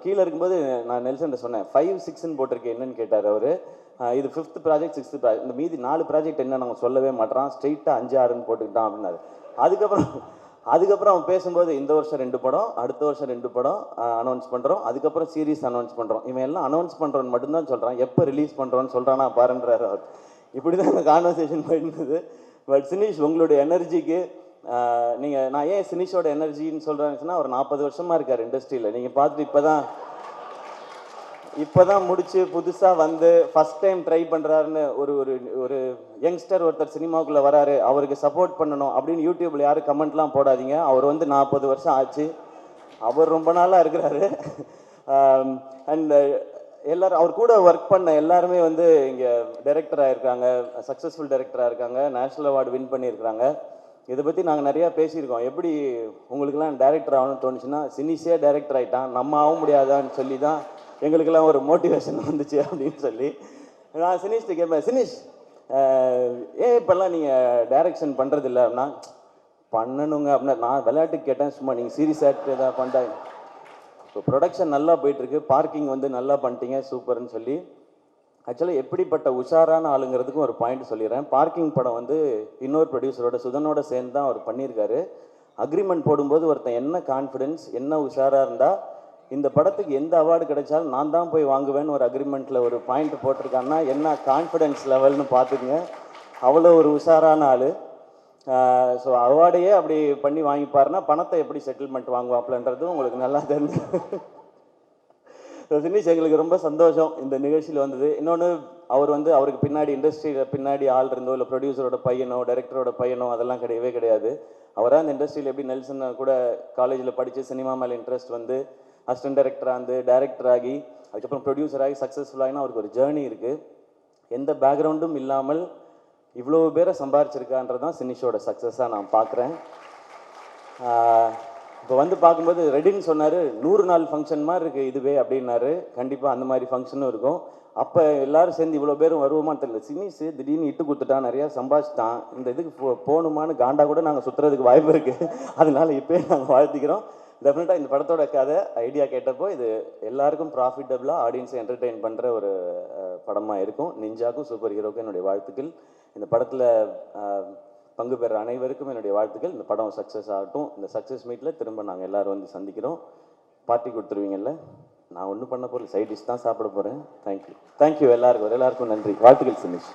கீழே இருக்கும்போது நான் நெல்சன் சொன்னேன் 5-6ன்னு போட்டிருக்கேன் என்னன்னு கேட்டார் அவர். இது 5th ப்ராஜெக்ட் 6th ப்ராஜெக்ட், இந்த மீதி 4 ப்ராஜெக்ட் என்ன நம்ம சொல்லவே மாட்டோம், ஸ்ட்ரெயிட்டாக 5-6ன்னு போட்டுக்கிட்டான் அப்படின்னாரு. அதுக்கப்புறம் அவன் பேசும்போது இந்த வருஷம் 2 படம், அடுத்த வருஷம் 2 படம் அனௌன்ஸ் பண்ணுறோம், அதுக்கப்புறம் சீரீஸ் அனௌன்ஸ் பண்ணுறோம். இவன் எல்லாம் அனௌன்ஸ் பண்ணுறோன்னு மட்டும்தான் சொல்கிறான், எப்போ ரிலீஸ் பண்ணுறோன்னு சொல்கிறானா பாருன்றாரு அவர். இப்படி தான் எங்கள் கான்வர்சேஷன் போயிருந்தது. பட் சினிஷ், உங்களுடைய எனர்ஜிக்கு நீங்கள், நான் ஏன் சினிஷோட எனர்ஜின்னு சொல்கிறேன்னு ஒரு 40 வருஷமாக இருக்கார் இண்டஸ்ட்ரியில். நீங்கள் பார்த்துட்டு இப்போ தான் முடிச்சு புதுசாக வந்து ஃபஸ்ட் டைம் ட்ரை பண்ணுறாருன்னு ஒரு ஒரு ஒரு யங்ஸ்டர் ஒருத்தர் சினிமாவுக்குள்ளே வராரு, அவருக்கு சப்போர்ட் பண்ணணும் அப்படின்னு யூடியூப்பில் யாரும் கமெண்ட்லாம் போடாதீங்க. அவர் வந்து 40 வருஷம் ஆச்சு, அவர் ரொம்ப நாளாக இருக்கிறாரு. அண்ட் எல்லோரும் அவர் கூட ஒர்க் பண்ண எல்லாருமே வந்து இங்கே டைரக்டராக இருக்காங்க, சக்ஸஸ்ஃபுல் டைரக்டராக இருக்காங்க, நேஷ்னல் அவார்டு வின் பண்ணியிருக்கிறாங்க. இதை பற்றி நாங்கள் நிறையா பேசியிருக்கோம். எப்படி உங்களுக்கெல்லாம் டைரக்டர் ஆகணும்னு தோணுச்சுன்னா, சினிஷே டைரக்டர் ஆகிட்டான், நம்ம ஆக முடியாதான்னு சொல்லி தான் எங்களுக்கெல்லாம் ஒரு மோட்டிவேஷன் வந்துச்சு அப்படின்னு சொல்லி நான் சினிஷ்ட்டு கேட்பேன், சினிஷ் ஏன் இப்போல்லாம் நீங்கள் டைரக்ஷன் பண்ணுறதில்ல அப்படின்னா, பண்ணணுங்க அப்படின்னா. நான் விளையாட்டுக்கு கேட்டேன், சும்மா நீங்கள் சீரியஸ் ஆக்டர் ஏதாவது பண்ணிட்டாங்க. இப்போ ப்ரொடக்ஷன் நல்லா போயிட்டுருக்கு, பார்க்கிங் வந்து நல்லா பண்ணிட்டீங்க சூப்பர்னு சொல்லி. ஆக்சுவலாக எப்படிப்பட்ட உஷாரான ஆளுங்கிறதுக்கும் ஒரு பாயிண்ட் சொல்லிடுறேன். பார்க்கிங் படம் வந்து இன்னொரு ப்ரொடியூசரோட சுதனோட சேர்ந்து தான் அவர் பண்ணியிருக்காரு. அக்ரிமெண்ட் போடும்போது ஒருத்தன் என்ன கான்ஃபிடென்ஸ், என்ன உஷாராக இருந்தால் இந்த படத்துக்கு எந்த அவார்டு கிடைச்சாலும் நான் தான் போய் வாங்குவேன்னு ஒரு அக்ரிமெண்ட்டில் ஒரு பாயிண்ட் போட்டிருக்காங்கன்னா என்ன கான்ஃபிடென்ஸ் லெவல்னு பார்த்துக்குங்க. அவ்வளோ ஒரு உஷாரான ஆள். ஸோ அவார்டையே அப்படி பண்ணி வாங்கிப்பாருன்னா பணத்தை எப்படி செட்டில்மெண்ட் வாங்குவாப்லன்றதும் உங்களுக்கு நல்லா தெரிஞ்சு. சினிஷ், எங்களுக்கு ரொம்ப சந்தோஷம் இந்த நிகழ்ச்சியில் வந்தது. இன்னொன்று, அவர் வந்து அவருக்கு பின்னாடி இண்டஸ்ட்ரியில் பின்னாடி ஆள் இருந்தோ இல்லை ப்ரொடியூசரோட பையனோ டைரக்டரோட பையனோ அதெல்லாம் கிடையவே கிடையாது. அவராக இந்த இண்டஸ்ட்ரியில் எப்படி நெல்சன் கூட காலேஜில் படித்து சினிமா மேலே இன்ட்ரெஸ்ட் வந்து அசிஸ்டன்ட் டைரக்டராக இருந்து டைரக்டர் ஆகி அதுக்கப்புறம் ப்ரொடியூசர் ஆகி சக்ஸஸ்ஃபுல்லாகினா அவருக்கு ஒரு ஜேர்னி இருக்குது. எந்த பேக்ரவுண்டும் இல்லாமல் இவ்வளோ பேரை சம்பாரிச்சிருக்கான்றதான் சினிஷோட சக்ஸஸாக நான் பார்க்குறேன். இப்போ வந்து பார்க்கும்போது ரெடின்னு சொன்னார், 100 நாள் ஃபங்க்ஷன் மாதிரி இருக்குது இதுவே அப்படின்னாரு. கண்டிப்பாக அந்த மாதிரி ஃபங்க்ஷனும் இருக்கும். அப்போ எல்லோரும் சேர்ந்து இவ்வளோ பேரும் வருவோமான்னு தெரியல. சினிஷ் திடீர்னு இட்டு கொடுத்துட்டான், நிறையா சம்பாதிச்சிட்டான், இந்த இதுக்கு போகணுமான்னு காண்டா கூட நாங்கள் சுற்றுறதுக்கு வாய்ப்பு இருக்குது. அதனால இப்போயே நாங்கள் வாழ்த்திக்கிறோம். டெஃபினட்டாக இந்த படத்தோட கதை ஐடியா கேட்டப்போ இது எல்லாருக்கும் ப்ராஃபிட்டபுளாக ஆடியன்ஸை என்டர்டெயின் பண்ணுற ஒரு படமாக இருக்கும். நிஞ்சாக்கும் சூப்பர் ஹீரோக்கும் என்னுடைய வாழ்த்துக்கள். இந்த படத்தில் பங்கு பெற அனைவருக்கும் என்னுடைய வாழ்த்துக்கள். இந்த படம் சக்ஸஸ் ஆகட்டும். இந்த சக்ஸஸ் மீட்டில் திரும்ப நாங்கள் எல்லோரும் வந்து சந்திக்கிறோம். பார்ட்டி கொடுத்துருவீங்கல்ல? நான் ஒன்றும் பண்ண போகிறேன், சைட் டிஷ் தான் சாப்பிட போகிறேன். தேங்க்யூ எல்லாருக்கும் நன்றி. வாழ்த்துக்கள் சினிஷ்.